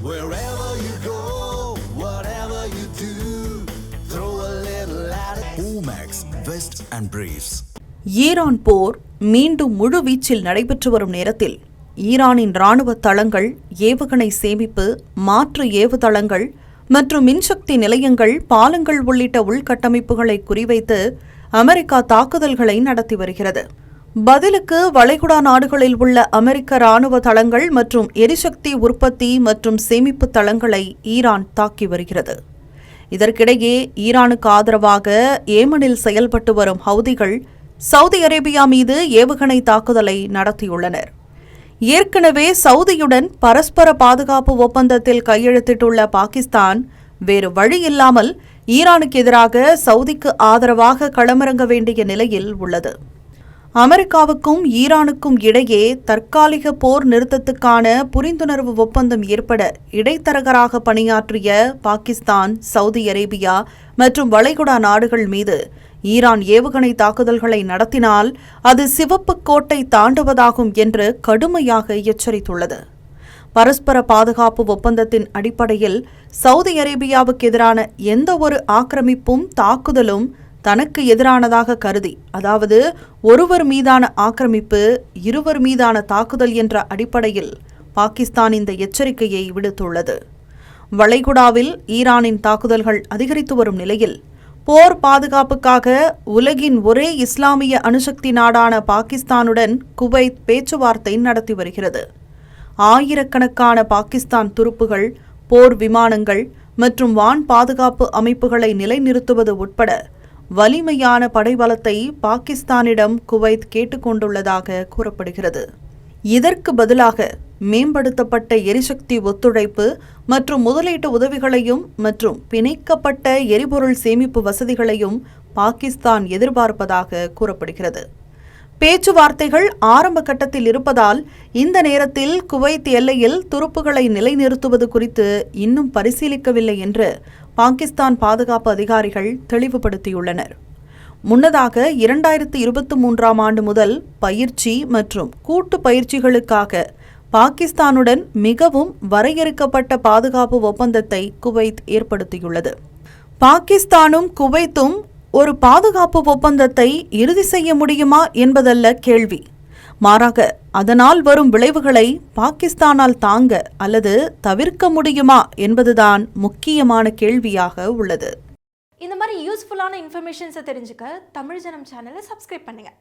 Wherever you go, whatever you do, throw a little at it. Omax, Vest and Briefs. Iran போர் மீண்டும் முழு வீச்சில் நடைபெற்று வரும் நேரத்தில் ஈரானின் இராணுவ தளங்கள், ஏவுகணை சேமிப்பு, மாற்று ஏவுதளங்கள் மற்றும் மின்சக்தி நிலையங்கள், பாலங்கள் உள்ளிட்ட உள்கட்டமைப்புகளை குறிவைத்து அமெரிக்கா தாக்குதல்களை நடத்தி வருகிறது. பதிலுக்கு வளைகுடா நாடுகளில் உள்ள அமெரிக்க இராணுவ தளங்கள் மற்றும் எரிசக்தி உற்பத்தி மற்றும் சேமிப்பு தளங்களை ஈரான் தாக்கி வருகிறது. இதற்கிடையே ஈரானுக்கு ஆதரவாக ஏமனில் செயல்பட்டு வரும் ஹவுதிகள் சவுதி அரேபியா மீது ஏவுகணை தாக்குதலை நடத்தியுள்ளனர். ஏற்கனவே சவுதியுடன் பரஸ்பர பாதுகாப்பு ஒப்பந்தத்தில் கையெழுத்திட்டுள்ள பாகிஸ்தான் வேறு வழியில்லாமல் ஈரானுக்கு எதிராக சவுதிக்கு ஆதரவாக களமிறங்க வேண்டிய நிலையில் உள்ளது. அமெரிக்காவுக்கும் ஈரானுக்கும் இடையே தற்காலிக போர் நிறுத்தத்துக்கான புரிந்துணர்வு ஒப்பந்தம் ஏற்பட இடைத்தரகராக பணியாற்றிய பாகிஸ்தான், சவுதி அரேபியா மற்றும் வளைகுடா நாடுகள் மீது ஈரான் ஏவுகணை தாக்குதல்களை நடத்தினால் அது சிவப்பு கோட்டை தாண்டுவதாகும் என்று கடுமையாக எச்சரித்துள்ளது. பரஸ்பர பாதுகாப்பு ஒப்பந்தத்தின் அடிப்படையில் சவுதி அரேபியாவுக்கு எதிரான எந்த ஒரு ஆக்கிரமிப்பும் தாக்குதலும் தனக்கு எதிரானதாக கருதி, அதாவது ஒருவர் மீதான ஆக்கிரமிப்பு இருவர் மீதான தாக்குதல் என்ற அடிப்படையில் பாகிஸ்தான் இந்த எச்சரிக்கையை விடுத்துள்ளது. வளைகுடாவில் ஈரானின் தாக்குதல்கள் அதிகரித்து வரும் நிலையில் போர் பாதுகாப்புக்காக உலகின் ஒரே இஸ்லாமிய அணுசக்தி நாடான பாகிஸ்தானுடன் குவைத் பேச்சுவார்த்தை நடத்தி வருகிறது. ஆயிரக்கணக்கான பாகிஸ்தான் துருப்புகள், போர் விமானங்கள் மற்றும் வான் பாதுகாப்பு அமைப்புகளை நிலைநிறுத்துவது உட்பட வலிமையான படைபலத்தை பாகிஸ்தானிடம் குவைத் கேட்டுக்கொண்டுள்ளதாக கூறப்படுகிறது. இதற்கு பதிலாக மேம்படுத்தப்பட்ட எரிசக்தி ஒத்துழைப்பு மற்றும் முதலீட்டு உதவிகளையும் மற்றும் பிணைக்கப்பட்ட எரிபொருள் சேமிப்பு வசதிகளையும் பாகிஸ்தான் எதிர்பார்ப்பதாக கூறப்படுகிறது. பேச்சுவார்த்தைகள் ஆரம்ப கட்டத்தில் இருப்பதால் இந்த நேரத்தில் குவைத் எல்லையில் துருப்புகளை நிலைநிறுத்துவது குறித்து இன்னும் பரிசீலிக்கவில்லை என்று பாகிஸ்தான் பாதுகாப்பு அதிகாரிகள் தெளிவுபடுத்தியுள்ளனர். முன்னதாக 2023ஆம் ஆண்டு முதல் பயிற்சி மற்றும் கூட்டு பயிற்சிகளுக்காக பாகிஸ்தானுடன் மிகவும் வரையறுக்கப்பட்ட பாதுகாப்பு ஒப்பந்தத்தை குவைத் ஏற்படுத்தியுள்ளது. பாகிஸ்தானும் குவைத்தும் ஒரு பாதுகாப்பு ஒப்பந்தத்தை இறுதி செய்ய முடியுமா என்பதல்ல கேள்வி. மாறாக அதனால் வரும் விளைவுகளை பாகிஸ்தானால் தாங்க அல்லது தவிர்க்க முடியுமா என்பதுதான் முக்கியமான கேள்வியாக உள்ளது. இந்த மாதிரி யூஸ்ஃபுல்லான இன்ஃபர்மேஷன்ஸை தெரிஞ்சுக்க தமிழ் ஜனம் சேனலை சப்ஸ்கிரைப் பண்ணுங்க.